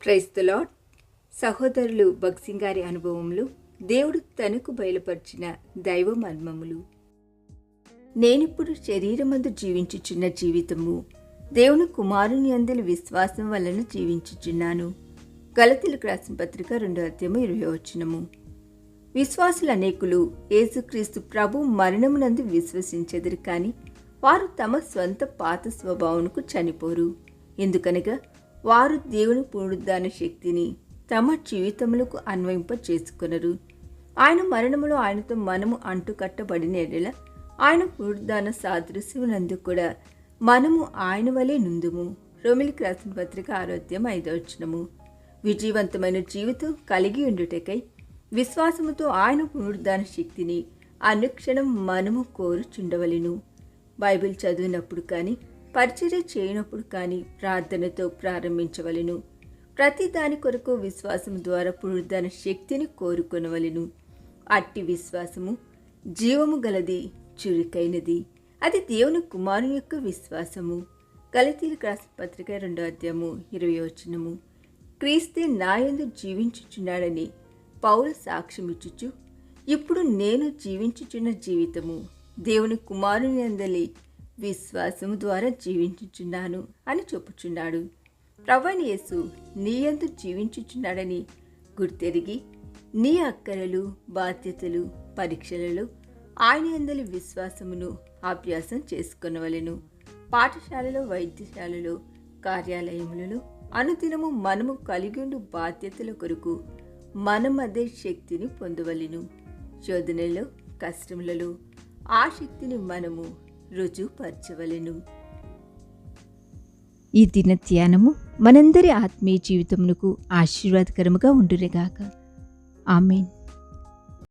Praise the lord. సహోదరులు భక్సింగ్ గారి అనుభవములు, దేవుడు తనకు బయలుపరిచిన దైవ మర్మములు. నేనిప్పుడు శరీరమందు జీవించుచున్న జీవితము దేవుని కుమారుని అందలి విశ్వాసం వలన జీవించుచున్నాను. గలతీయులకు రాసిన పత్రిక 2:20. విశ్వాసులు అనేకులు యేసుక్రీస్తు ప్రభు మరణమునందు విశ్వసించెదరు, కానీ వారు తమ స్వంత పాత స్వభావమునకు చనిపోరు. ఎందుకనగా వారు దేవుని పునరుద్ధాన శక్తిని తమ జీవితములకు అన్వయింప చేసుకొనరు. ఆయన మరణములో ఆయనతో మనము అంటుకట్టబడిన ఎడల ఆయన పునరుద్ధాన సాదృశ్యమునందు కూడా మనము ఆయన వలె నుందుము. రోమిలికి రాసిన పత్రిక 6:5. విజయవంతమైన జీవితం కలిగి ఉండుటకై విశ్వాసముతో ఆయన పునరుద్ధాన శక్తిని అనుక్షణం మనము కోరుచుండవలెను. బైబిల్ చదివినప్పుడు కానీ, పరిచర్య చేయనప్పుడు కానీ ప్రార్థనతో ప్రారంభించవలెను. ప్రతి దాని కొరకు విశ్వాసము ద్వారా పునరుద్ధాన శక్తిని కోరుకొనవలెను. అట్టి విశ్వాసము జీవము గలది, చురుకైనది. అది దేవుని కుమారుని యొక్క విశ్వాసము. గలతీయులకు రాసిన పత్రిక 2:20. క్రీస్తే నాయందు జీవించుచున్నాడని పౌలు సాక్ష్యమిచ్చుచు, ఇప్పుడు నేను జీవించుచున్న జీవితము దేవుని కుమారుని అందలి విశ్వాసము ద్వారా జీవించుచున్నాను అని చెప్పుచున్నాడు. ప్రభువైన యేసు నీయందు జీవించుచున్నాడని గుర్తెరిగి నీ అక్కరలు, బాధ్యతలు, పరీక్షలలో ఆయన యందలి విశ్వాసమును అభ్యాసం చేసుకొనవలెను. పాఠశాలలో, వైద్యశాలలో, కార్యాలయములలో అనుదినము మనము కలిగిండు బాధ్యతల కొరకు మనం అదే శక్తిని పొందవలెను. శోధనలో, కష్టములలో ఆ శక్తిని మనము రుజువుపరచవలెను. ఈ దిన ధ్యానము మనందరి ఆత్మీయ జీవితమునకు ఆశీర్వాదకరముగా ఉండునుగాక. ఆమేన్.